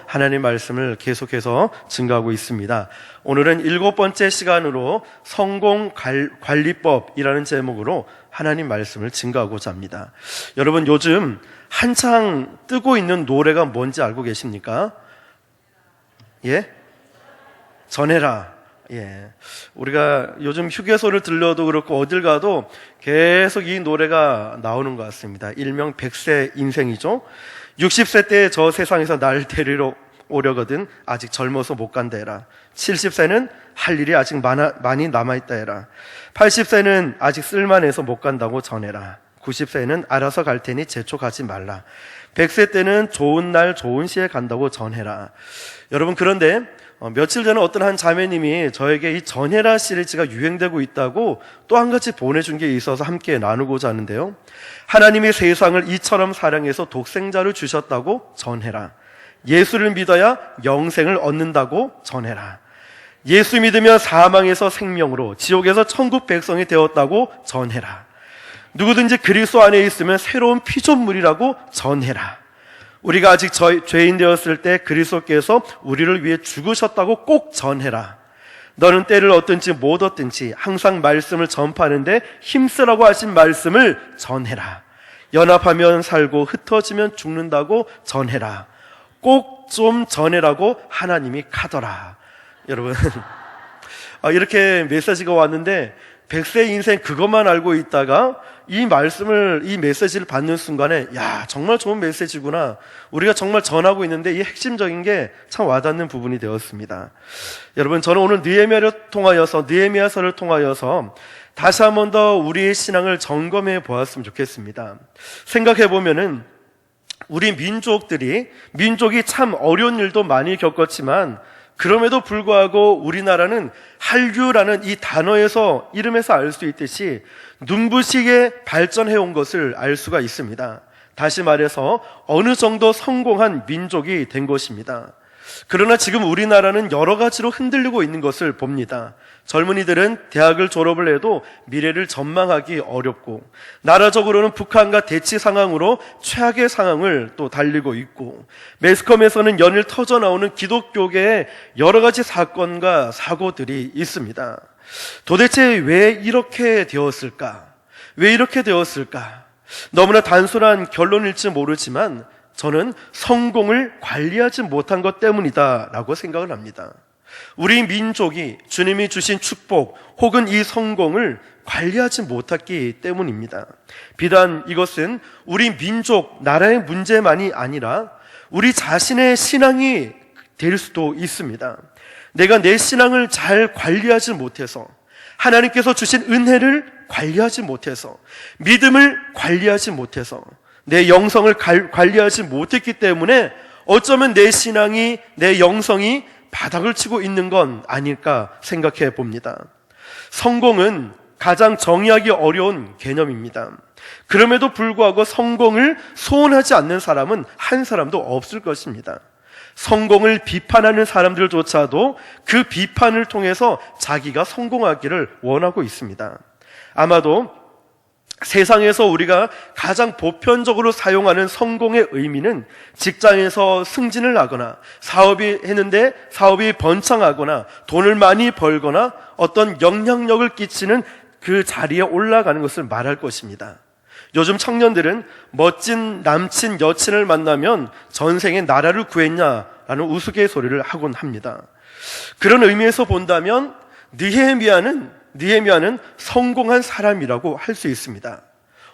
하나님 말씀을 계속해서 증거하고 있습니다. 오늘은 7번째 시간으로 성공관리법이라는 제목으로 하나님 말씀을 증거하고자 합니다. 여러분, 요즘 한창 뜨고 있는 노래가 뭔지 알고 계십니까? 예? 전해라. 예. 우리가 요즘 휴게소를 들려도 그렇고 어딜 가도 계속 이 노래가 나오는 것 같습니다. 일명 100세 인생이죠. 60세 때 저 세상에서 날 데리러 오려거든 아직 젊어서 못 간다 해라. 70세는 할 일이 아직 많이 남아있다 해라. 80세는 아직 쓸만해서 못 간다고 전해라. 90세는 알아서 갈 테니 재촉하지 말라. 100세 때는 좋은 날 좋은 시에 간다고 전해라. 여러분, 그런데 며칠 전에 어떤 한 자매님이 저에게 이 전해라 시리즈가 유행되고 있다고 또 한 가지 보내준 게 있어서 함께 나누고자 하는데요. 하나님이 세상을 이처럼 사랑해서 독생자를 주셨다고 전해라. 예수를 믿어야 영생을 얻는다고 전해라. 예수 믿으면 사망에서 생명으로, 지옥에서 천국 백성이 되었다고 전해라. 누구든지 그리스도 안에 있으면 새로운 피조물이라고 전해라. 우리가 아직 죄인 되었을 때 그리스도께서 우리를 위해 죽으셨다고 꼭 전해라. 너는 때를 얻든지 못 얻든지 항상 말씀을 전파하는데 힘쓰라고 하신 말씀을 전해라. 연합하면 살고 흩어지면 죽는다고 전해라. 꼭 좀 전해라고 하나님이 카더라. 여러분, 이렇게 메시지가 왔는데 100세 인생 그것만 알고 있다가 이 메시지를 받는 순간에, 야, 정말 좋은 메시지구나. 우리가 정말 전하고 있는데 이 핵심적인 게 참 와닿는 부분이 되었습니다. 여러분, 저는 오늘 느헤미야서를 통하여서 다시 한 번 더 우리의 신앙을 점검해 보았으면 좋겠습니다. 생각해 보면은 우리 민족이 참 어려운 일도 많이 겪었지만 그럼에도 불구하고 우리나라는 한류라는 이 이름에서 알 수 있듯이 눈부시게 발전해온 것을 알 수가 있습니다. 다시 말해서 어느 정도 성공한 민족이 된 것입니다. 그러나 지금 우리나라는 여러 가지로 흔들리고 있는 것을 봅니다. 젊은이들은 대학을 졸업을 해도 미래를 전망하기 어렵고, 나라적으로는 북한과 대치 상황으로 최악의 상황을 또 달리고 있고, 매스컴에서는 연일 터져나오는 기독교계의 여러 가지 사건과 사고들이 있습니다. 도대체 왜 이렇게 되었을까? 너무나 단순한 결론일지 모르지만 저는 성공을 관리하지 못한 것 때문이다 라고 생각을 합니다. 우리 민족이 주님이 주신 축복 혹은 이 성공을 관리하지 못했기 때문입니다. 비단 이것은 우리 민족, 나라의 문제만이 아니라 우리 자신의 신앙이 될 수도 있습니다. 내가 내 신앙을 잘 관리하지 못해서, 하나님께서 주신 은혜를 관리하지 못해서, 믿음을 관리하지 못해서, 내 영성을 관리하지 못했기 때문에 어쩌면 내 신앙이, 내 영성이 바닥을 치고 있는 건 아닐까 생각해 봅니다. 성공은 가장 정의하기 어려운 개념입니다. 그럼에도 불구하고 성공을 소원하지 않는 사람은 한 사람도 없을 것입니다. 성공을 비판하는 사람들조차도 그 비판을 통해서 자기가 성공하기를 원하고 있습니다. 아마도 세상에서 우리가 가장 보편적으로 사용하는 성공의 의미는 직장에서 승진을 하거나, 사업이 번창하거나, 돈을 많이 벌거나, 어떤 영향력을 끼치는 그 자리에 올라가는 것을 말할 것입니다. 요즘 청년들은 멋진 남친, 여친을 만나면 전생에 나라를 구했냐라는 우스갯소리를 하곤 합니다. 그런 의미에서 본다면 느헤미야는 성공한 사람이라고 할 수 있습니다.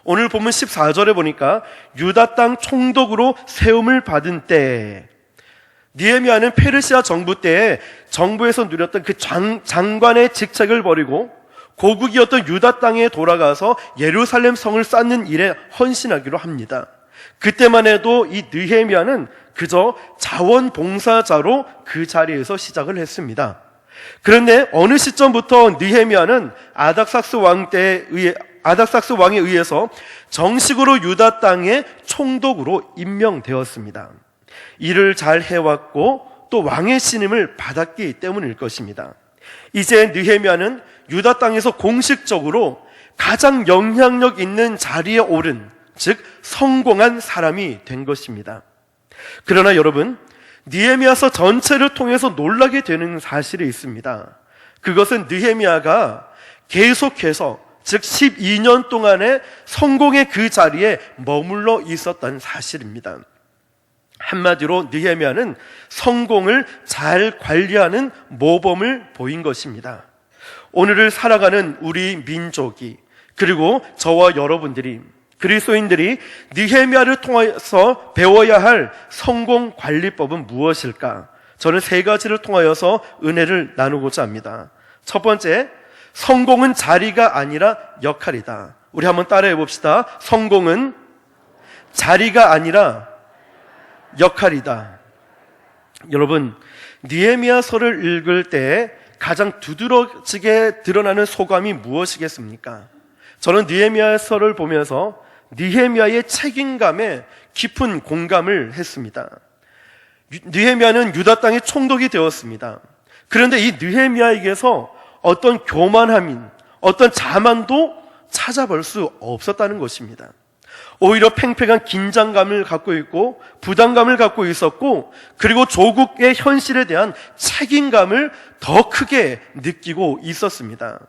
오늘 본문 14절에 보니까 유다 땅 총독으로 세움을 받은 때, 느헤미야는 페르시아 정부 때에 정부에서 누렸던 그 장관의 직책을 버리고 고국이었던 유다 땅에 돌아가서 예루살렘 성을 쌓는 일에 헌신하기로 합니다. 그때만 해도 이 느헤미야는 그저 자원봉사자로 그 자리에서 시작을 했습니다. 그런데 어느 시점부터 느헤미야는 아닥삭스 왕에 의해서 정식으로 유다 땅의 총독으로 임명되었습니다. 일을 잘 해왔고 또 왕의 신임을 받았기 때문일 것입니다. 이제 느헤미야는 유다 땅에서 공식적으로 가장 영향력 있는 자리에 오른, 즉 성공한 사람이 된 것입니다. 그러나 여러분, 느헤미야서 전체를 통해서 놀라게 되는 사실이 있습니다. 그것은 느헤미야가 계속해서, 즉 12년 동안의 성공의 그 자리에 머물러 있었다는 사실입니다. 한마디로 느헤미야는 성공을 잘 관리하는 모범을 보인 것입니다. 오늘을 살아가는 우리 민족이, 그리고 저와 여러분들이, 그리스도인들이 느헤미야를 통해서 배워야 할 성공 관리법은 무엇일까? 저는 세 가지를 통하여서 은혜를 나누고자 합니다. 첫 번째, 성공은 자리가 아니라 역할이다. 우리 한번 따라해 봅시다. 성공은 자리가 아니라 역할이다. 여러분, 느헤미야서를 읽을 때 가장 두드러지게 드러나는 소감이 무엇이겠습니까? 저는 느헤미야서를 보면서 느헤미야의 책임감에 깊은 공감을 했습니다. 느헤미야는 유다 땅에 총독이 되었습니다. 그런데 이 느헤미야에게서 어떤 교만함인, 어떤 자만도 찾아볼 수 없었다는 것입니다. 오히려 팽팽한 긴장감을 갖고 있고 부담감을 갖고 있었고, 그리고 조국의 현실에 대한 책임감을 더 크게 느끼고 있었습니다.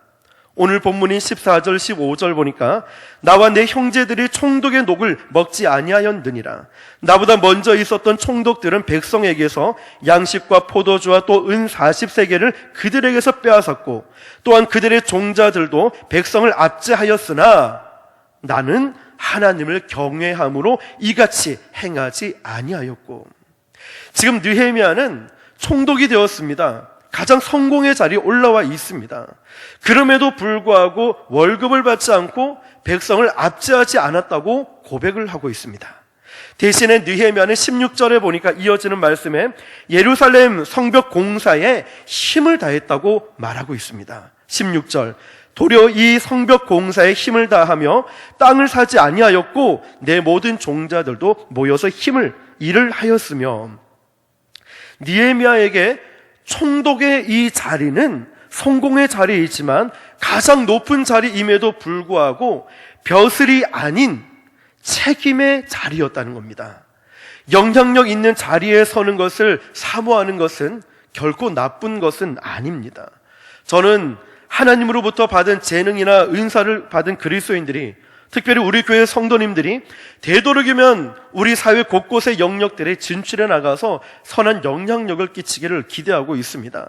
오늘 본문인 14절 15절 보니까 나와 내 형제들이 총독의 녹을 먹지 아니하였느니라. 나보다 먼저 있었던 총독들은 백성에게서 양식과 포도주와 또 은 40세겔을 그들에게서 빼앗았고, 또한 그들의 종자들도 백성을 압제하였으나 나는 하나님을 경외함으로 이같이 행하지 아니하였고. 지금 느헤미야는 총독이 되었습니다. 가장 성공의 자리에 올라와 있습니다. 그럼에도 불구하고 월급을 받지 않고 백성을 압제하지 않았다고 고백을 하고 있습니다. 대신에 느헤미야는 16절에 보니까 이어지는 말씀에 예루살렘 성벽 공사에 힘을 다했다고 말하고 있습니다. 16절, 도리어 이 성벽 공사에 힘을 다하며 땅을 사지 아니하였고 내 모든 종자들도 모여서 일을 하였으며. 느헤미야에게 총독의 이 자리는 성공의 자리이지만 가장 높은 자리임에도 불구하고 벼슬이 아닌 책임의 자리였다는 겁니다. 영향력 있는 자리에 서는 것을 사모하는 것은 결코 나쁜 것은 아닙니다. 저는 하나님으로부터 받은 재능이나 은사를 받은 그리스도인들이, 특별히 우리 교회 성도님들이 되도록이면 우리 사회 곳곳의 영역들에 진출해 나가서 선한 영향력을 끼치기를 기대하고 있습니다.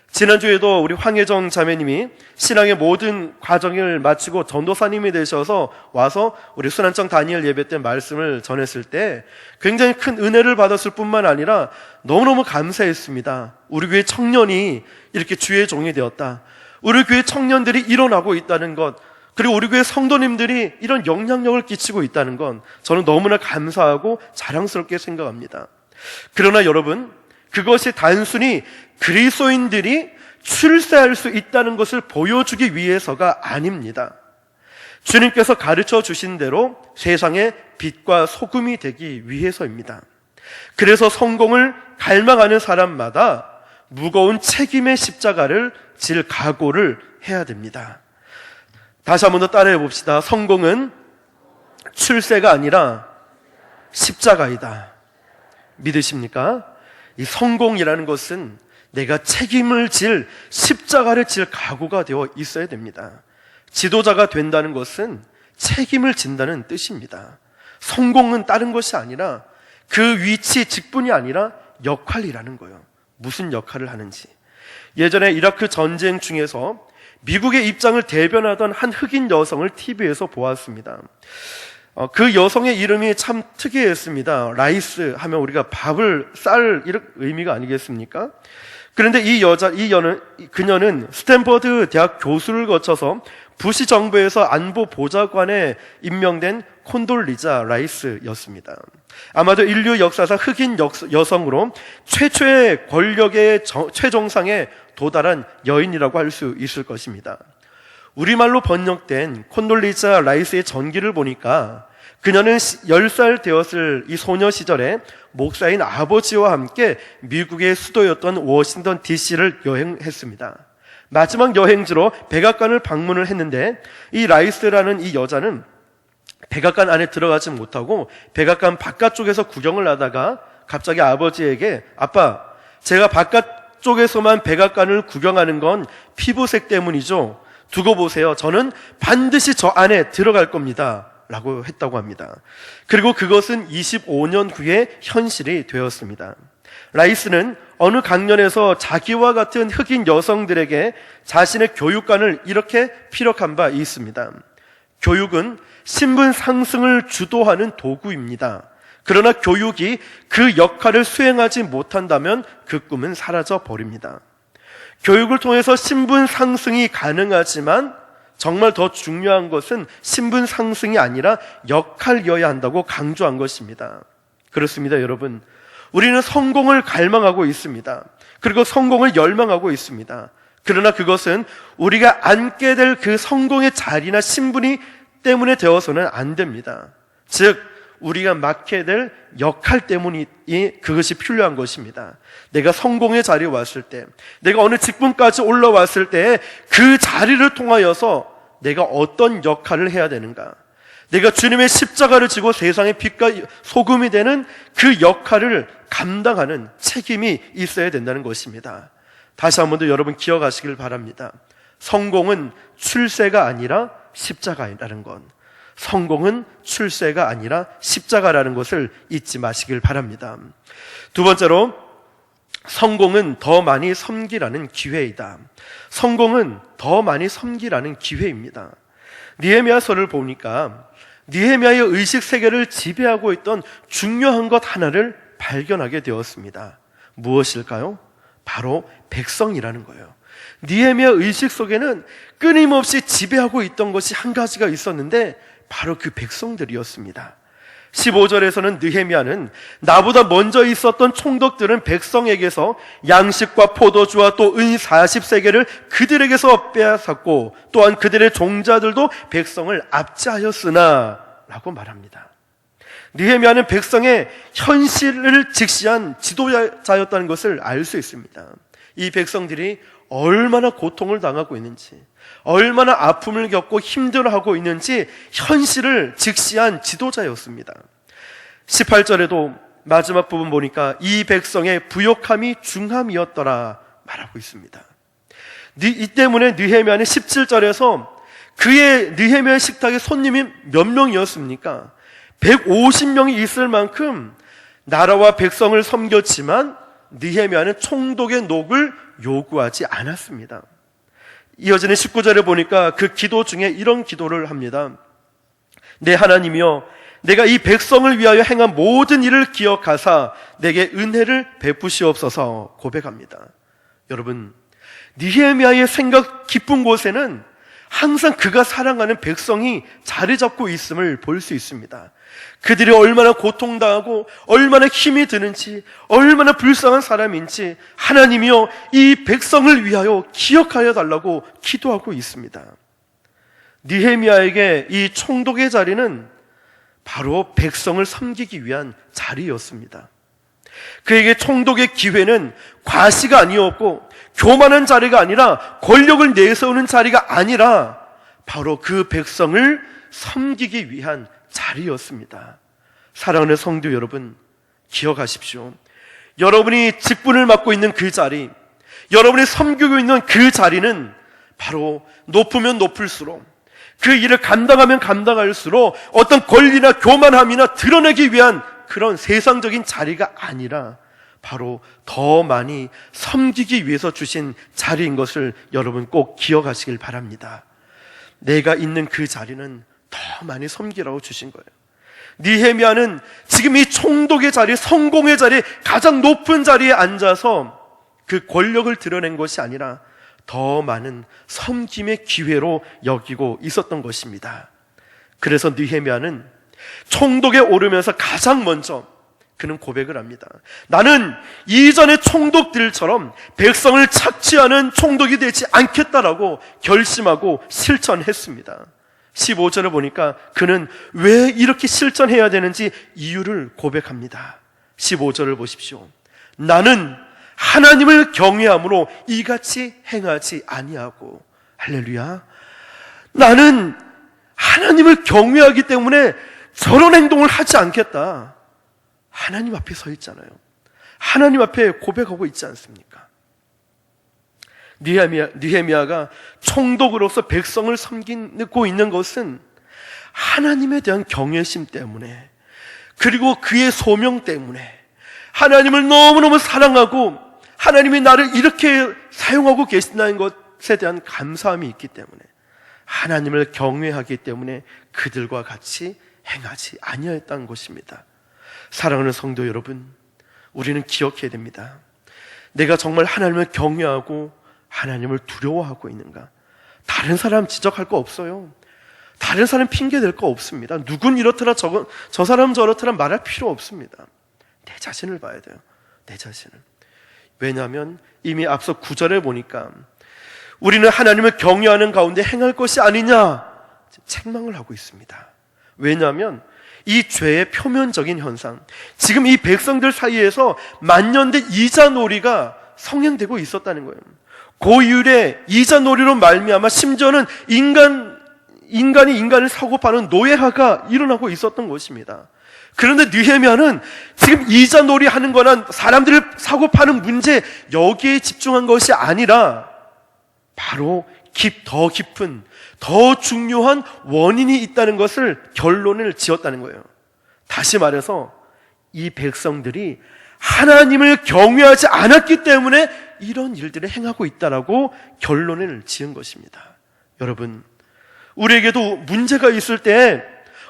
지난주에도 우리 황혜정 자매님이 신앙의 모든 과정을 마치고 전도사님이 되셔서 와서 우리 순환청 다니엘 예배 때 말씀을 전했을 때 굉장히 큰 은혜를 받았을 뿐만 아니라 너무너무 감사했습니다. 우리 교회 청년이 이렇게 주의 종이 되었다. 우리 교회 청년들이 일어나고 있다는 것, 그리고 우리 교회 성도님들이 이런 영향력을 끼치고 있다는 건 저는 너무나 감사하고 자랑스럽게 생각합니다. 그러나 여러분, 그것이 단순히 그리스도인들이 출세할 수 있다는 것을 보여주기 위해서가 아닙니다. 주님께서 가르쳐 주신 대로 세상의 빛과 소금이 되기 위해서입니다. 그래서 성공을 갈망하는 사람마다 무거운 책임의 십자가를 질 각오를 해야 됩니다. 다시 한 번 더 따라해 봅시다. 성공은 출세가 아니라 십자가이다. 믿으십니까? 이 성공이라는 것은 내가 책임을 질, 십자가를 질 각오가 되어 있어야 됩니다. 지도자가 된다는 것은 책임을 진다는 뜻입니다. 성공은 다른 것이 아니라 그 위치, 직분이 아니라 역할이라는 거예요. 무슨 역할을 하는지. 예전에 이라크 전쟁 중에서 미국의 입장을 대변하던 한 흑인 여성을 TV에서 보았습니다. 그 여성의 이름이 참 특이했습니다. 라이스 하면 우리가 밥을 쌀 이런 의미가 아니겠습니까? 그런데 그녀는 스탠퍼드 대학 교수를 거쳐서 부시 정부에서 안보 보좌관에 임명된 콘돌리자 라이스였습니다. 아마도 인류 역사상 흑인 여성으로 최초의 권력의 최정상에 도달한 여인이라고 할 수 있을 것입니다. 우리말로 번역된 콘돌리자 라이스의 전기를 보니까 그녀는 10살 되었을 이 소녀 시절에 목사인 아버지와 함께 미국의 수도였던 워싱턴 DC를 여행했습니다. 마지막 여행지로 백악관을 방문을 했는데 이 라이스라는 이 여자는 백악관 안에 들어가지 못하고 백악관 바깥쪽에서 구경을 하다가 갑자기 아버지에게 아빠, 제가 바깥쪽에서만 백악관을 구경하는 건 피부색 때문이죠. 두고 보세요. 저는 반드시 저 안에 들어갈 겁니다. 라고 했다고 합니다. 그리고 그것은 25년 후에 현실이 되었습니다. 라이스는 어느 강연에서 자기와 같은 흑인 여성들에게 자신의 교육관을 이렇게 피력한 바 있습니다. 교육은 신분 상승을 주도하는 도구입니다. 그러나 교육이 그 역할을 수행하지 못한다면 그 꿈은 사라져 버립니다. 교육을 통해서 신분 상승이 가능하지만 정말 더 중요한 것은 신분 상승이 아니라 역할이어야 한다고 강조한 것입니다. 그렇습니다, 여러분. 우리는 성공을 갈망하고 있습니다. 그리고 성공을 열망하고 있습니다. 그러나 그것은 우리가 앉게 될 그 성공의 자리나 신분이 때문에 되어서는 안 됩니다. 즉 우리가 맡게 될 역할 때문이 그것이 필요한 것입니다. 내가 성공의 자리에 왔을 때, 내가 어느 직분까지 올라왔을 때 그 자리를 통하여서 내가 어떤 역할을 해야 되는가, 내가 주님의 십자가를 지고 세상의 빛과 소금이 되는 그 역할을 감당하는 책임이 있어야 된다는 것입니다. 다시 한 번 더 여러분 기억하시길 바랍니다. 성공은 출세가 아니라 십자가라는 것, 성공은 출세가 아니라 십자가라는 것을 잊지 마시길 바랍니다. 두 번째로, 성공은 더 많이 섬기라는 기회이다. 성공은 더 많이 섬기라는 기회입니다. 느헤미야서를 보니까 느헤미야의 의식 세계를 지배하고 있던 중요한 것 하나를 발견하게 되었습니다. 무엇일까요? 바로 백성이라는 거예요. 느헤미야 의식 속에는 끊임없이 지배하고 있던 것이 한 가지가 있었는데 바로 그 백성들이었습니다. 15절에서는 느헤미야는 나보다 먼저 있었던 총독들은 백성에게서 양식과 포도주와 또 은 40세겔을 그들에게서 빼앗았고 또한 그들의 종자들도 백성을 압제하였으나 라고 말합니다. 느헤미야는 백성의 현실을 직시한 지도자였다는 것을 알 수 있습니다. 이 백성들이 얼마나 고통을 당하고 있는지, 얼마나 아픔을 겪고 힘들어하고 있는지 현실을 직시한 지도자였습니다. 18절에도 마지막 부분 보니까 이 백성의 부욕함이 중함이었더라 말하고 있습니다. 이 때문에 느헤미야는 17절에서 그의 느헤미야 식탁에 손님이 몇 명이었습니까? 150명이 있을 만큼 나라와 백성을 섬겼지만 느헤미야는 총독의 녹을 요구하지 않았습니다. 이어지는 19절에 보니까 그 기도 중에 이런 기도를 합니다. 내 하나님이여, 내가 이 백성을 위하여 행한 모든 일을 기억하사 내게 은혜를 베푸시옵소서 고백합니다. 여러분, 느헤미야의 생각 깊은 곳에는 항상 그가 사랑하는 백성이 자리 잡고 있음을 볼 수 있습니다. 그들이 얼마나 고통당하고 얼마나 힘이 드는지, 얼마나 불쌍한 사람인지 하나님이여 이 백성을 위하여 기억하여 달라고 기도하고 있습니다. 느헤미야에게 이 총독의 자리는 바로 백성을 섬기기 위한 자리였습니다. 그에게 총독의 기회는 과시가 아니었고 교만한 자리가 아니라 권력을 내세우는 자리가 아니라 바로 그 백성을 섬기기 위한 자리였습니다. 사랑하는 성도 여러분, 기억하십시오. 여러분이 직분을 맡고 있는 그 자리, 여러분이 섬기고 있는 그 자리는 바로 높으면 높을수록, 그 일을 감당하면 감당할수록 어떤 권리나 교만함이나 드러내기 위한 그런 세상적인 자리가 아니라 바로 더 많이 섬기기 위해서 주신 자리인 것을 여러분 꼭 기억하시길 바랍니다. 내가 있는 그 자리는 더 많이 섬기라고 주신 거예요. 느헤미야는 지금 이 총독의 자리, 성공의 자리, 가장 높은 자리에 앉아서 그 권력을 드러낸 것이 아니라 더 많은 섬김의 기회로 여기고 있었던 것입니다. 그래서 느헤미야는 총독에 오르면서 가장 먼저 그는 고백을 합니다. 나는 이전의 총독들처럼 백성을 착취하는 총독이 되지 않겠다라고 결심하고 실천했습니다. 15절을 보니까 그는 왜 이렇게 실천해야 되는지 이유를 고백합니다. 15절을 보십시오. 나는 하나님을 경외함으로 이같이 행하지 아니하고, 할렐루야, 나는 하나님을 경외하기 때문에 저런 행동을 하지 않겠다. 하나님 앞에 서 있잖아요. 하나님 앞에 고백하고 있지 않습니까? 느헤미야가 총독으로서 백성을 섬기고 있는 것은 하나님에 대한 경외심 때문에, 그리고 그의 소명 때문에, 하나님을 너무너무 사랑하고 하나님이 나를 이렇게 사용하고 계신다는 것에 대한 감사함이 있기 때문에, 하나님을 경외하기 때문에 그들과 같이 행하지 아니하였다는 것입니다. 사랑하는 성도 여러분, 우리는 기억해야 됩니다. 내가 정말 하나님을 경외하고 하나님을 두려워하고 있는가? 다른 사람 지적할 거 없어요. 다른 사람 핑계 댈 거 없습니다. 누군 이렇더라 저 사람 저렇더라 말할 필요 없습니다. 내 자신을 봐야 돼요. 내 자신을. 왜냐하면 이미 앞서 9절에 보니까 우리는 하나님을 경외하는 가운데 행할 것이 아니냐 책망을 하고 있습니다. 왜냐하면 이 죄의 표면적인 현상, 지금 이 백성들 사이에서 만년된 이자놀이가 성행되고 있었다는 거예요. 고율의 이자놀이로 말미암아 심지어는 인간이 인간을 사고파는 노예화가 일어나고 있었던 것입니다. 그런데 느헤미야는 지금 이자놀이 하는 거나 사람들을 사고파는 문제, 여기에 집중한 것이 아니라 바로 더 깊은, 더 중요한 원인이 있다는 것을 결론을 지었다는 거예요. 다시 말해서 이 백성들이 하나님을 경외하지 않았기 때문에 이런 일들을 행하고 있다라고 결론을 지은 것입니다. 여러분, 우리에게도 문제가 있을 때,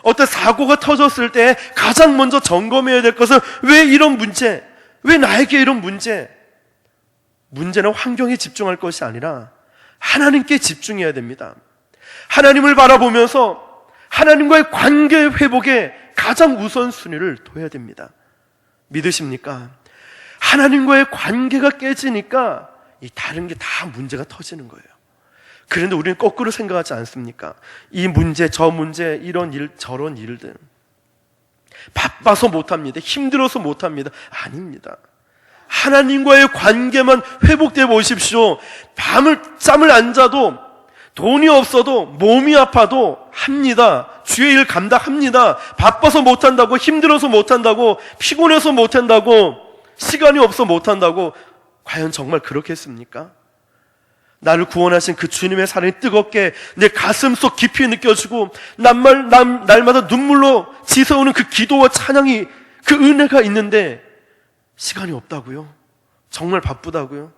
어떤 사고가 터졌을 때 가장 먼저 점검해야 될 것은 왜 이런 문제, 왜 나에게 이런 문제? 문제는 환경에 집중할 것이 아니라 하나님께 집중해야 됩니다. 하나님을 바라보면서 하나님과의 관계 회복에 가장 우선순위를 둬야 됩니다. 믿으십니까? 하나님과의 관계가 깨지니까 이 다른 게 다 문제가 터지는 거예요. 그런데 우리는 거꾸로 생각하지 않습니까? 이 문제, 저 문제, 이런 일, 저런 일들 바빠서 못합니다. 힘들어서 못합니다. 아닙니다. 하나님과의 관계만 회복되어 보십시오. 잠을 안 자도, 돈이 없어도, 몸이 아파도 합니다. 주의 일 감당합니다. 바빠서 못한다고, 힘들어서 못한다고, 피곤해서 못한다고, 시간이 없어 못한다고, 과연 정말 그렇겠습니까? 나를 구원하신 그 주님의 사랑이 뜨겁게 내 가슴 속 깊이 느껴지고 날마다 눈물로 지서오는 그 기도와 찬양이, 그 은혜가 있는데 시간이 없다고요? 정말 바쁘다고요?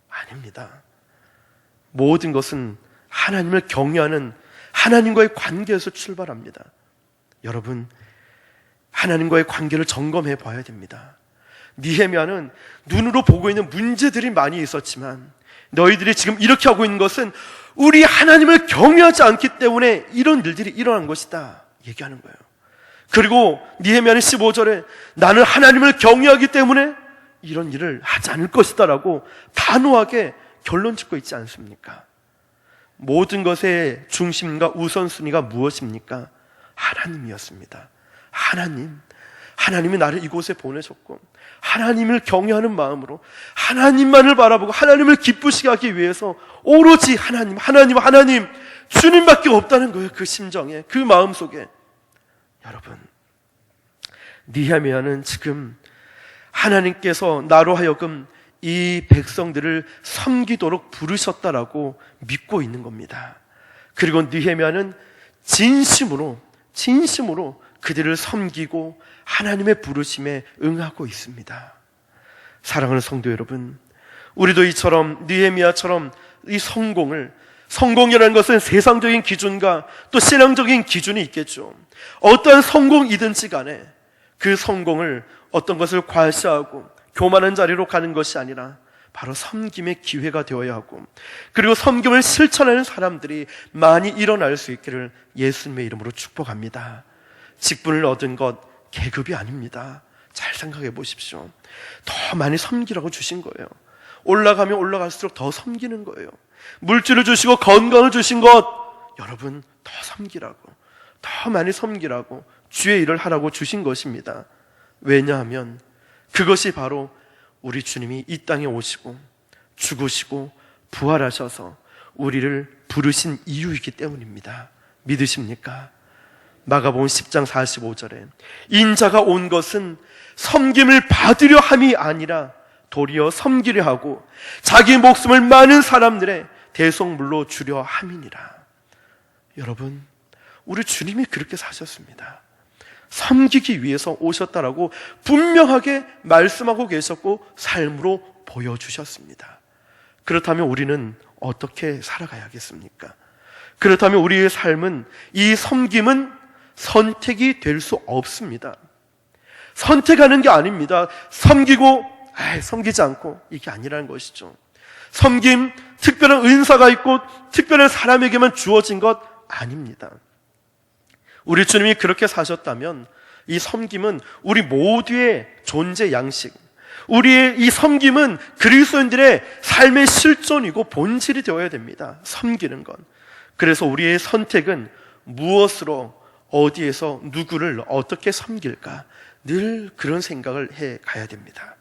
아닙니다. 모든 것은 하나님을 경외하는 하나님과의 관계에서 출발합니다. 여러분, 하나님과의 관계를 점검해 봐야 됩니다. 느헤미야는 눈으로 보고 있는 문제들이 많이 있었지만 너희들이 지금 이렇게 하고 있는 것은 우리 하나님을 경외하지 않기 때문에 이런 일들이 일어난 것이다 얘기하는 거예요. 그리고 느헤미야는 15절에 나는 하나님을 경외하기 때문에 이런 일을 하지 않을 것이다 라고 단호하게 결론 짓고 있지 않습니까? 모든 것의 중심과 우선순위가 무엇입니까? 하나님이었습니다. 하나님이 나를 이곳에 보내셨고 하나님을 경외하는 마음으로 하나님만을 바라보고 하나님을 기쁘시게 하기 위해서 오로지 하나님 주님밖에 없다는 거예요. 그 심정에, 그 마음속에. 여러분, 느헤미야는 지금 하나님께서 나로 하여금 이 백성들을 섬기도록 부르셨다라고 믿고 있는 겁니다. 그리고 느헤미야는 진심으로 그들을 섬기고 하나님의 부르심에 응하고 있습니다. 사랑하는 성도 여러분, 우리도 이처럼 느헤미야처럼 이 성공이라는 것은 세상적인 기준과 또 신앙적인 기준이 있겠죠. 어떠한 성공이든지 간에 그 성공을 어떤 것을 과시하고 교만한 자리로 가는 것이 아니라 바로 섬김의 기회가 되어야 하고, 그리고 섬김을 실천하는 사람들이 많이 일어날 수 있기를 예수님의 이름으로 축복합니다. 직분을 얻은 것 계급이 아닙니다. 잘 생각해 보십시오. 더 많이 섬기라고 주신 거예요. 올라가면 올라갈수록 더 섬기는 거예요. 물질을 주시고 건강을 주신 것, 여러분 더 섬기라고, 더 많이 섬기라고, 주의 일을 하라고 주신 것입니다. 왜냐하면 그것이 바로 우리 주님이 이 땅에 오시고 죽으시고 부활하셔서 우리를 부르신 이유이기 때문입니다. 믿으십니까? 마가복음 10장 45절에 인자가 온 것은 섬김을 받으려 함이 아니라 도리어 섬기려 하고 자기 목숨을 많은 사람들의 대속물로 주려 함이니라. 여러분, 우리 주님이 그렇게 사셨습니다. 섬기기 위해서 오셨다라고 분명하게 말씀하고 계셨고 삶으로 보여주셨습니다. 그렇다면 우리는 어떻게 살아가야겠습니까? 그렇다면 우리의 삶은, 이 섬김은 선택이 될 수 없습니다. 선택하는 게 아닙니다. 섬기고 섬기지 않고, 이게 아니라는 것이죠. 섬김, 특별한 은사가 있고 특별한 사람에게만 주어진 것 아닙니다. 우리 주님이 그렇게 사셨다면 이 섬김은 우리 모두의 존재 양식, 우리의 이 섬김은 그리스도인들의 삶의 실존이고 본질이 되어야 됩니다. 섬기는 것. 그래서 우리의 선택은 무엇으로, 어디에서, 누구를 어떻게 섬길까, 늘 그런 생각을 해 가야 됩니다.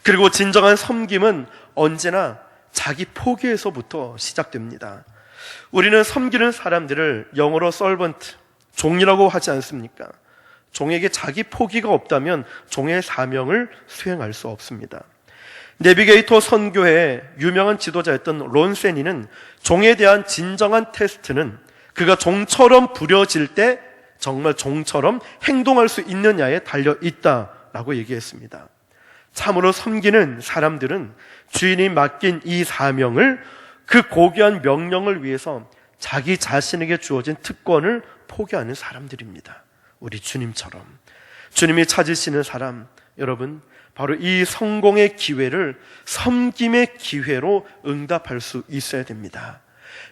그리고 진정한 섬김은 언제나 자기 포기에서부터 시작됩니다. 우리는 섬기는 사람들을 영어로 servant, 종이라고 하지 않습니까? 종에게 자기 포기가 없다면 종의 사명을 수행할 수 없습니다. 내비게이터 선교의 유명한 지도자였던 론세니는 종에 대한 진정한 테스트는 그가 종처럼 부려질 때 정말 종처럼 행동할 수 있느냐에 달려 있다라고 얘기했습니다. 참으로 섬기는 사람들은 주인이 맡긴 이 사명을, 그 고귀한 명령을 위해서 자기 자신에게 주어진 특권을 포기하는 사람들입니다. 우리 주님처럼. 주님이 찾으시는 사람, 여러분, 바로 이 성공의 기회를 섬김의 기회로 응답할 수 있어야 됩니다.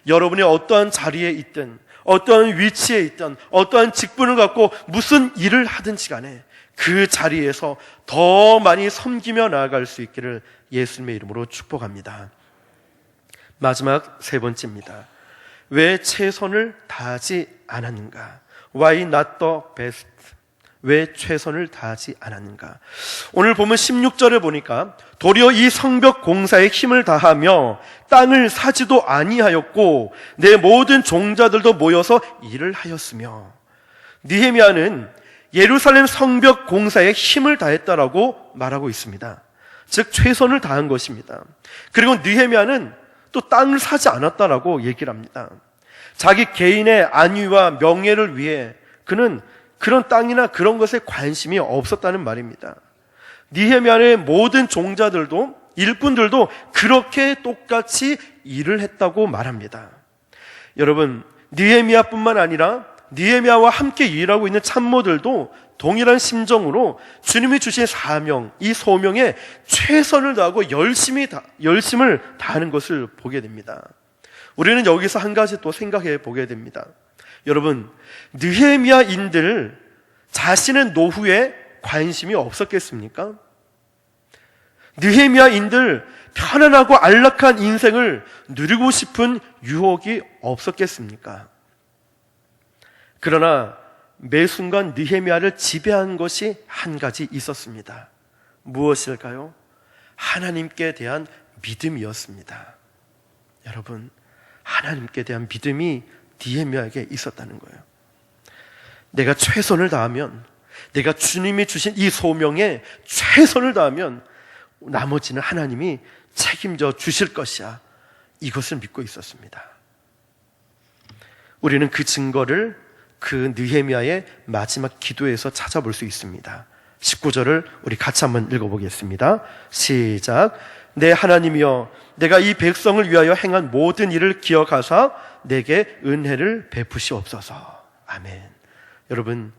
여러분이 어떠한 자리에 있든, 어떠한 위치에 있든, 어떠한 직분을 갖고 무슨 일을 하든지 간에 그 자리에서 더 많이 섬기며 나아갈 수 있기를 예수님의 이름으로 축복합니다. 마지막 세 번째입니다. 왜 최선을 다하지 않았는가? Why not the best? 왜 최선을 다하지 않았는가? 오늘 보면 16절에 보니까 도리어 이 성벽 공사에 힘을 다하며 땅을 사지도 아니하였고 내 모든 종자들도 모여서 일을 하였으며. 느헤미야는 예루살렘 성벽 공사에 힘을 다했다라고 말하고 있습니다. 즉 최선을 다한 것입니다. 그리고 느헤미야는 또 땅을 사지 않았다라고 얘기를 합니다. 자기 개인의 안위와 명예를 위해 그는 그런 땅이나 그런 것에 관심이 없었다는 말입니다. 느헤미야의 모든 종자들도, 일꾼들도 그렇게 똑같이 일을 했다고 말합니다. 여러분, 느헤미야뿐만 아니라 느헤미야와 함께 일하고 있는 참모들도 동일한 심정으로 주님이 주신 사명, 이 소명에 최선을 다하고 열심을 다하는 것을 보게 됩니다. 우리는 여기서 한 가지 또 생각해 보게 됩니다. 여러분, 느헤미야인들 자신의 노후에 관심이 없었겠습니까? 느헤미야인들 편안하고 안락한 인생을 누리고 싶은 유혹이 없었겠습니까? 그러나 매 순간 느헤미야를 지배한 것이 한 가지 있었습니다. 무엇일까요? 하나님께 대한 믿음이었습니다. 여러분, 하나님께 대한 믿음이 느헤미야에게 있었다는 거예요. 내가 최선을 다하면, 내가 주님이 주신 이 소명에 최선을 다하면 나머지는 하나님이 책임져 주실 것이야. 이것을 믿고 있었습니다. 우리는 그 증거를 그 느헤미야의 마지막 기도에서 찾아볼 수 있습니다. 19절을 우리 같이 한번 읽어보겠습니다. 시작. 내 하나님이여, 내가 이 백성을 위하여 행한 모든 일을 기억하사 내게 은혜를 베푸시옵소서. 아멘. 여러분,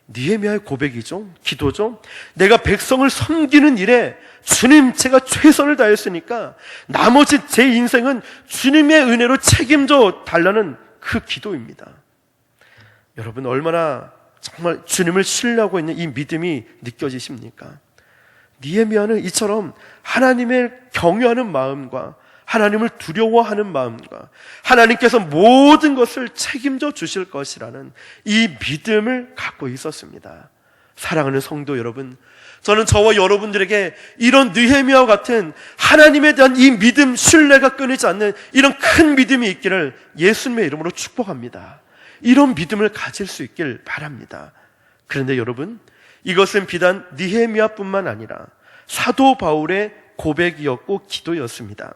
느헤미야의 고백이죠. 기도죠. 내가 백성을 섬기는 일에 주님, 제가 최선을 다했으니까 나머지 제 인생은 주님의 은혜로 책임져 달라는 그 기도입니다. 여러분, 얼마나 정말 주님을 신뢰하고 있는 이 믿음이 느껴지십니까? 느헤미야는 이처럼 하나님을 경외하는 마음과 하나님을 두려워하는 마음과 하나님께서 모든 것을 책임져 주실 것이라는 이 믿음을 갖고 있었습니다. 사랑하는 성도 여러분, 저는 저와 여러분들에게 이런 느헤미야와 같은 하나님에 대한 이 믿음, 신뢰가 끊이지 않는 이런 큰 믿음이 있기를 예수님의 이름으로 축복합니다. 이런 믿음을 가질 수 있길 바랍니다. 그런데 여러분, 이것은 비단 느헤미야뿐만 아니라 사도 바울의 고백이었고 기도였습니다.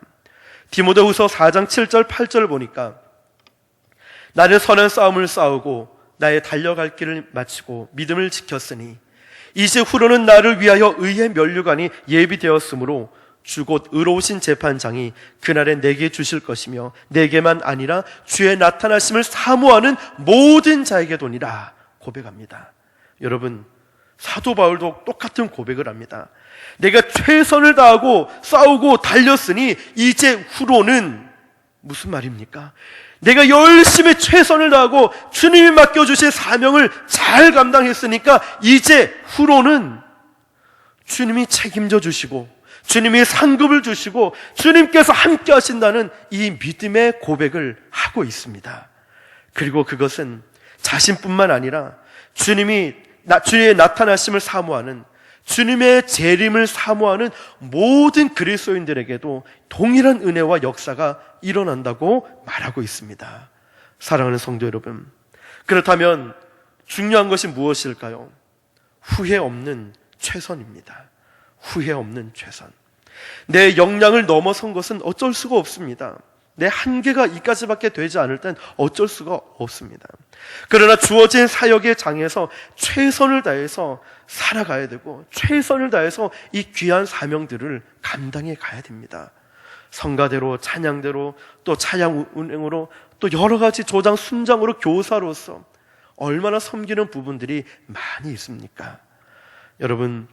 디모데후서 4장 7절 8절을 보니까 나는 선한 싸움을 싸우고 나의 달려갈 길을 마치고 믿음을 지켰으니 이제 후로는 나를 위하여 의의 면류관이 예비되었으므로 주곧 의로우신 재판장이 그날에 내게 주실 것이며 내게만 아니라 주의 나타나심을 사모하는 모든 자에게 도니라 고백합니다. 여러분, 사도 바울도 똑같은 고백을 합니다. 내가 최선을 다하고 싸우고 달렸으니 이제 후로는 무슨 말입니까? 내가 열심히 최선을 다하고 주님이 맡겨주신 사명을 잘 감당했으니까 이제 후로는 주님이 책임져 주시고 주님이 상급을 주시고 주님께서 함께 하신다는 이 믿음의 고백을 하고 있습니다. 그리고 그것은 자신뿐만 아니라 주님의 나타나심을 사모하는, 주님의 재림을 사모하는 모든 그리스도인들에게도 동일한 은혜와 역사가 일어난다고 말하고 있습니다. 사랑하는 성도 여러분, 그렇다면 중요한 것이 무엇일까요? 후회 없는 최선입니다. 후회 없는 최선. 내 역량을 넘어선 것은 어쩔 수가 없습니다. 내 한계가 이까지밖에 되지 않을 땐 어쩔 수가 없습니다. 그러나 주어진 사역의 장에서 최선을 다해서 살아가야 되고 최선을 다해서 이 귀한 사명들을 감당해 가야 됩니다. 성가대로, 찬양대로, 또 찬양 운행으로, 또 여러 가지 조장, 순장으로, 교사로서 얼마나 섬기는 부분들이 많이 있습니까? 여러분,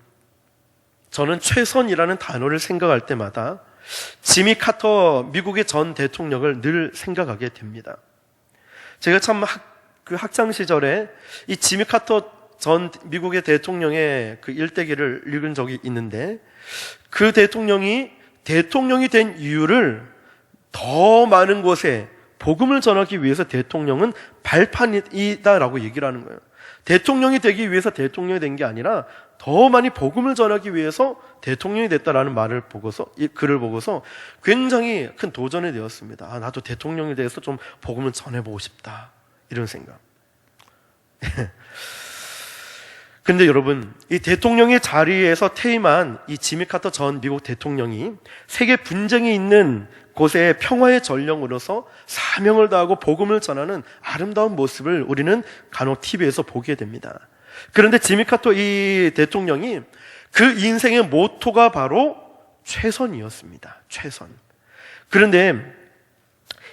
저는 최선이라는 단어를 생각할 때마다 지미 카터 미국의 전 대통령을 늘 생각하게 됩니다. 제가 참 학창 시절에 이 지미 카터 전 미국의 대통령의 그 일대기를 읽은 적이 있는데, 그 대통령이 된 이유를 더 많은 곳에 복음을 전하기 위해서 대통령은 발판이다라고 얘기를 하는 거예요. 대통령이 되기 위해서 대통령이 된 게 아니라 더 많이 복음을 전하기 위해서 대통령이 됐다라는 말을 보고서, 이 글을 보고서 굉장히 큰 도전이 되었습니다. 나도 대통령에 대해서 좀 복음을 전해보고 싶다, 이런 생각. 근데 여러분, 이 대통령의 자리에서 퇴임한 이 지미 카터 전 미국 대통령이 세계 분쟁이 있는 곳에 평화의 전령으로서 사명을 다하고 복음을 전하는 아름다운 모습을 우리는 간혹 TV에서 보게 됩니다. 그런데 지미 카터 이 대통령이 그 인생의 모토가 바로 최선이었습니다. 최선. 그런데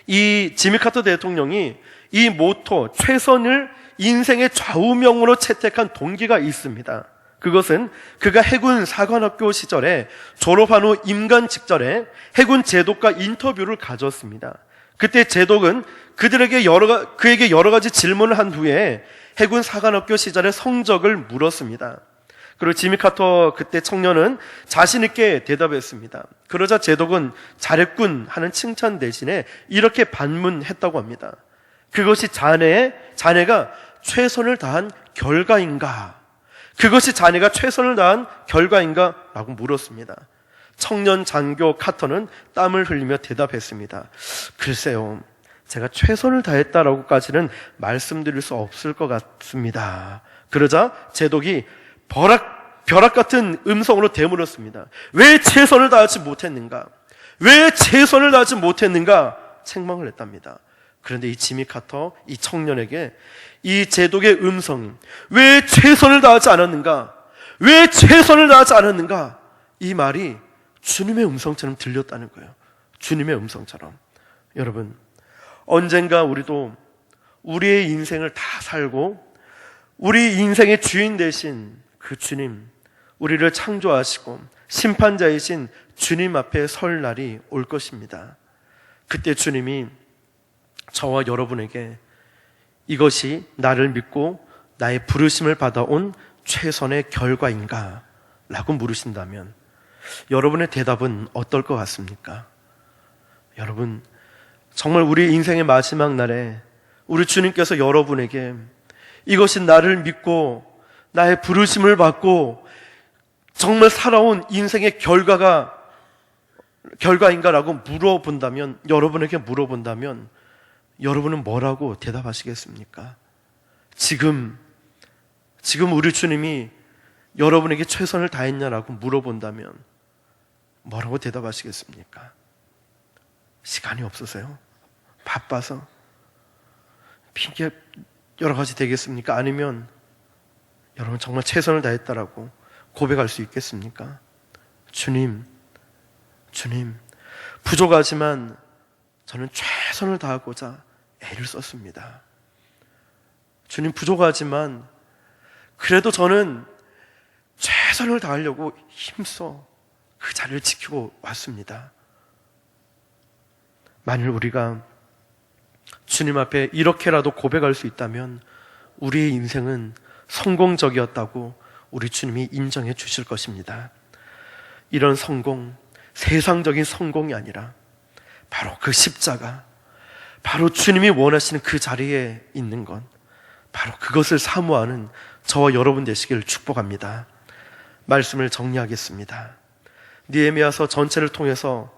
이 지미 카터 대통령이 이 모토, 최선을 인생의 좌우명으로 채택한 동기가 있습니다. 그것은 그가 해군 사관학교 시절에 졸업한 후 임관 직전에 해군 제독과 인터뷰를 가졌습니다. 그때 제독은 그에게 여러 가지 질문을 한 후에 해군 사관학교 시절의 성적을 물었습니다. 그리고 지미 카터 그때 청년은 자신 있게 대답했습니다. 그러자 제독은 잘했군 하는 칭찬 대신에 이렇게 반문했다고 합니다. 그것이 자네가 최선을 다한 결과인가? 그것이 자네가 최선을 다한 결과인가? 라고 물었습니다. 청년 장교 카터는 땀을 흘리며 대답했습니다. 글쎄요, 제가 최선을 다했다라고까지는 말씀드릴 수 없을 것 같습니다. 그러자 제독이 벼락 같은 음성으로 되물었습니다. 왜 최선을 다하지 못했는가? 왜 최선을 다하지 못했는가? 책망을 했답니다. 그런데 이 지미 카터, 이 청년에게 이 제독의 음성이 왜 최선을 다하지 않았는가? 왜 최선을 다하지 않았는가? 이 말이 주님의 음성처럼 들렸다는 거예요. 주님의 음성처럼. 여러분, 언젠가 우리도 우리의 인생을 다 살고 우리 인생의 주인 되신 그 주님, 우리를 창조하시고 심판자이신 주님 앞에 설 날이 올 것입니다. 그때 주님이 저와 여러분에게 이것이 나를 믿고 나의 부르심을 받아온 최선의 결과인가? 라고 물으신다면 여러분의 대답은 어떨 것 같습니까? 여러분, 정말 우리 인생의 마지막 날에 우리 주님께서 여러분에게 이것이 나를 믿고 나의 부르심을 받고 정말 살아온 인생의 결과인가라고 여러분에게 물어본다면 여러분은 뭐라고 대답하시겠습니까? 지금 우리 주님이 여러분에게 최선을 다했냐라고 물어본다면 뭐라고 대답하시겠습니까? 시간이 없어서요? 바빠서? 핑계 여러 가지 되겠습니까? 아니면 여러분 정말 최선을 다했다라고 고백할 수 있겠습니까? 주님, 부족하지만 저는 최선을 다하고자 애를 썼습니다. 주님, 부족하지만 그래도 저는 최선을 다하려고 힘써 그 자리를 지키고 왔습니다. 만일 우리가 주님 앞에 이렇게라도 고백할 수 있다면 우리의 인생은 성공적이었다고 우리 주님이 인정해 주실 것입니다. 이런 성공, 세상적인 성공이 아니라 바로 그 십자가, 바로 주님이 원하시는 그 자리에 있는 것, 바로 그것을 사모하는 저와 여러분 되시기를 축복합니다. 말씀을 정리하겠습니다. 느헤미야서 전체를 통해서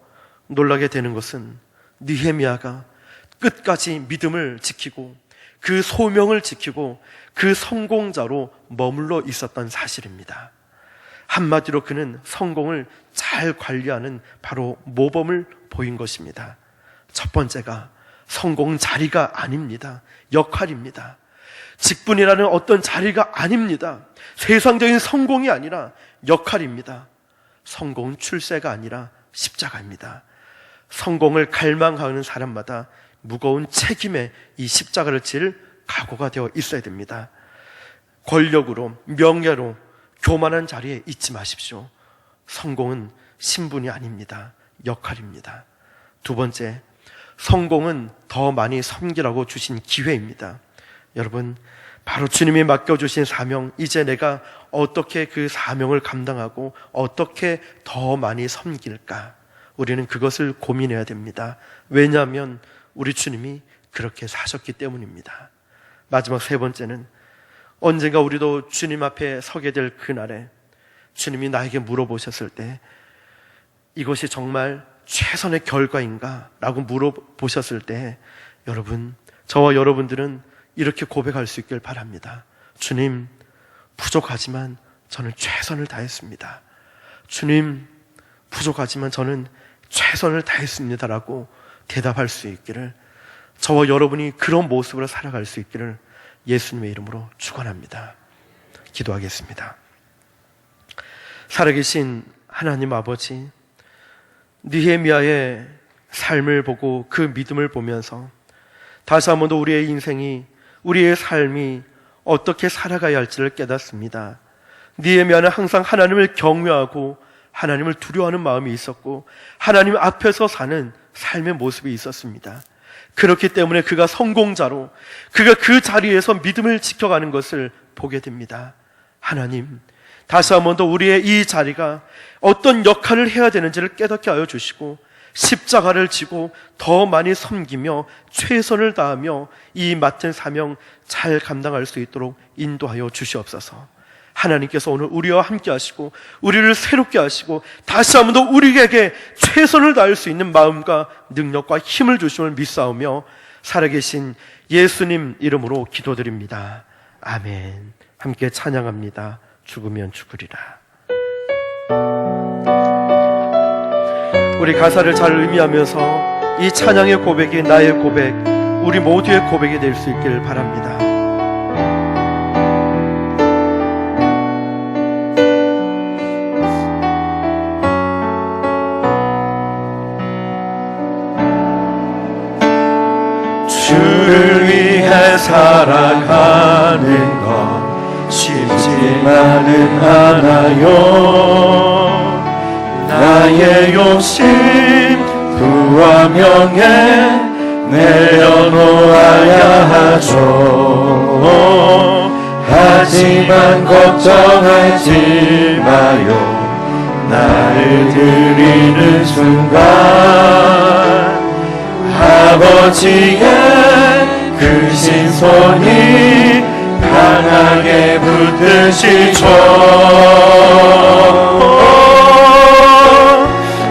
놀라게 되는 것은 느헤미야가 끝까지 믿음을 지키고 그 소명을 지키고 그 성공자로 머물러 있었던 사실입니다. 한마디로 그는 성공을 잘 관리하는 바로 모범을 보인 것입니다. 첫 번째가 성공은 자리가 아닙니다. 역할입니다. 직분이라는 어떤 자리가 아닙니다. 세상적인 성공이 아니라 역할입니다. 성공은 출세가 아니라 십자가입니다. 성공을 갈망하는 사람마다 무거운 책임에 이 십자가를 질 각오가 되어 있어야 됩니다. 권력으로, 명예로 교만한 자리에 있지 마십시오. 성공은 신분이 아닙니다. 역할입니다. 두 번째, 성공은 더 많이 섬기라고 주신 기회입니다. 여러분, 바로 주님이 맡겨주신 사명, 이제 내가 어떻게 그 사명을 감당하고 어떻게 더 많이 섬길까? 우리는 그것을 고민해야 됩니다. 왜냐하면 우리 주님이 그렇게 사셨기 때문입니다. 마지막 세 번째는 언젠가 우리도 주님 앞에 서게 될 그날에 주님이 나에게 물어보셨을 때 이것이 정말 최선의 결과인가? 라고 물어보셨을 때 여러분, 저와 여러분들은 이렇게 고백할 수 있길 바랍니다. 주님, 부족하지만 저는 최선을 다했습니다. 주님, 부족하지만 저는 최선을 다했습니다 라고 대답할 수 있기를, 저와 여러분이 그런 모습으로 살아갈 수 있기를 예수님의 이름으로 축원합니다. 기도하겠습니다. 살아계신 하나님 아버지, 느헤미야의 삶을 보고 그 믿음을 보면서 다시 한 번 더 우리의 인생이, 우리의 삶이 어떻게 살아가야 할지를 깨닫습니다. 느헤미야는 항상 하나님을 경외하고 하나님을 두려워하는 마음이 있었고 하나님 앞에서 사는 삶의 모습이 있었습니다. 그렇기 때문에 그가 성공자로, 그가 그 자리에서 믿음을 지켜가는 것을 보게 됩니다. 하나님, 다시 한 번 더 우리의 이 자리가 어떤 역할을 해야 되는지를 깨닫게 하여 주시고 십자가를 지고 더 많이 섬기며 최선을 다하며 이 맡은 사명 잘 감당할 수 있도록 인도하여 주시옵소서. 하나님께서 오늘 우리와 함께 하시고 우리를 새롭게 하시고 다시 한 번 더 우리에게 최선을 다할 수 있는 마음과 능력과 힘을 주심을 믿사오며 살아계신 예수님 이름으로 기도드립니다. 아멘. 함께 찬양합니다. 죽으면 죽으리라. 우리 가사를 잘 의미하면서 이 찬양의 고백이 나의 고백, 우리 모두의 고백이 될 수 있기를 바랍니다. 주를 위해 살아가는 것 쉽지만은 않아요. 나의 욕심, 부와 명예 내려놓아야 하죠. 하지만 걱정하지 마요. 나를 드리는 순간 아버지의 크신 손이 강하게 붙드시죠.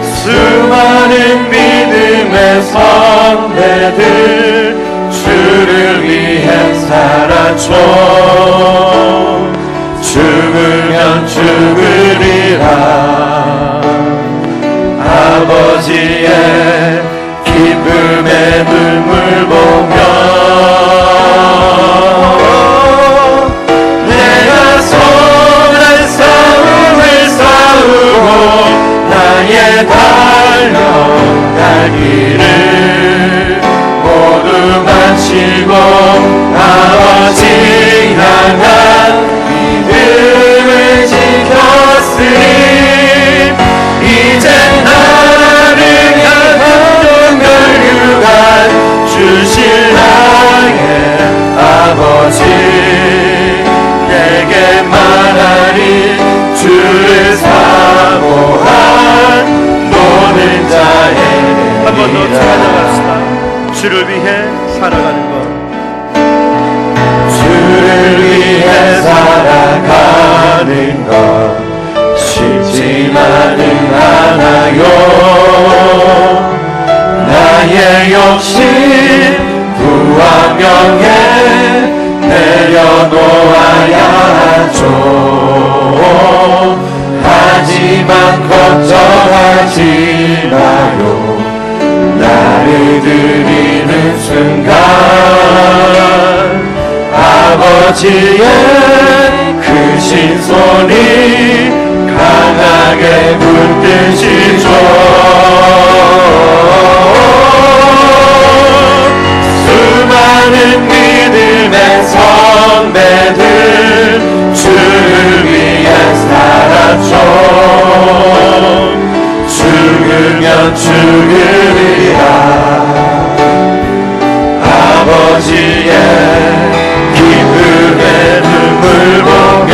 수많은 믿음의 선배들 살았죠. 죽으면 죽으리라. 아버지의 기쁨의 눈물 보며 내가 선한 싸움을 싸우고 나의 달려갈 길을 모두 마치고 아버지 향한 믿음을 지켰으니 이제 나를 향한 멸류관 주실 나의 아버지 내게 말하리 주를 사모한 모든 자에게 한 번 더 찾아갑시다. 주를 위해 살아가는 것. 주를 위해 살아가는 것 쉽지만은 않아요. 나의 욕심 부와 명예 내려놓아야 하죠. 하지만 걱정하지 마요. 나를 드리는 순간 아버지의 크신 손이 강하게 붙드시죠. 수많은 믿음의 선배들 주를 위해 살았죠. 죽으면 죽으리라. 아버지의 기쁨의 눈물 보며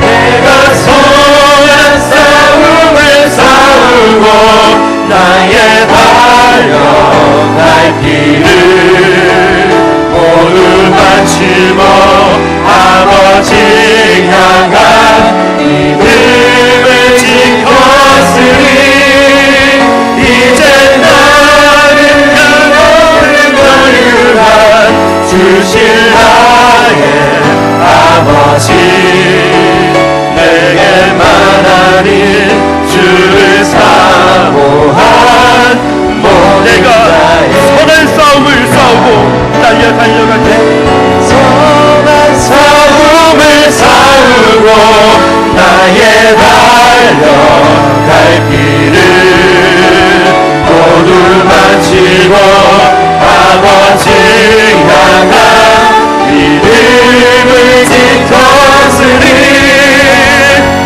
내가 선한 싸움을 싸우고 나의 달려갈 길을 모두 마치고 아버지 향한 믿음을 지켰으니 이제 나를 향한 멸류관 주실 나의 아버지 내게 말하니 주를 사모한 내가 선한 싸움을 싸우고 달려갈 때 선한 싸움을 싸우고 나의 달려갈 길을 모두 마치고 아버지 향한 믿음을 지켰으니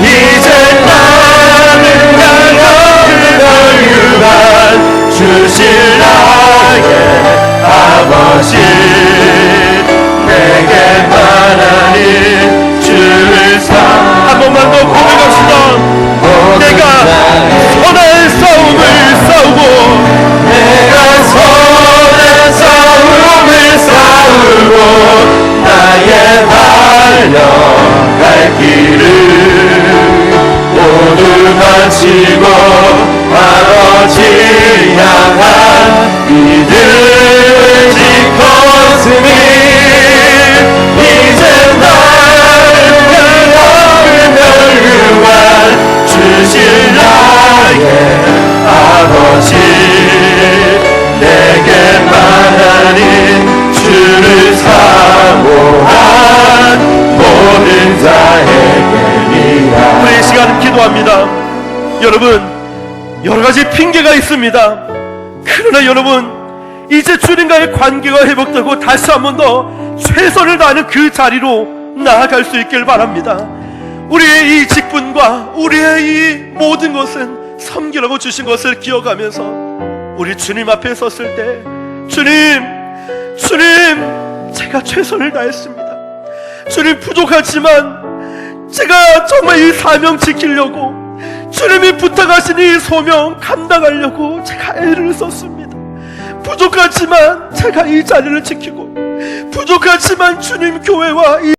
이제 나를 향한 멸류관 주실 나의 아버지 내게 말하니 주를 한 번만 더 고백합시다. 내가 선한 싸움을 싸우고 내가 선한 싸움을 싸우고 나의 달려갈 길을 모두 마치고 아버지 향한 믿음을 지켰으니 이제 나를 향한 멸류관 주실 나의 아버지 내게 말하니 주를 사모한 모든 자에게니라. 우리 이 시간 기도합니다. 여러분 여러 가지 핑계가 있습니다. 그러나 여러분 이제 주님과의 관계가 회복되고 다시 한 번 더 최선을 다하는 그 자리로 나아갈 수 있길 바랍니다. 우리의 이 직분과 우리의 이 모든 것은 섬기라고 주신 것을 기억하면서 우리 주님 앞에 섰을 때 주님 제가 최선을 다했습니다. 주님 부족하지만 제가 정말 이 사명 지키려고 주님이 부탁하신 이 소명 감당하려고 제가 애를 썼습니다. 부족하지만 제가 이 자리를 지키고 부족하지만 주님 교회와 이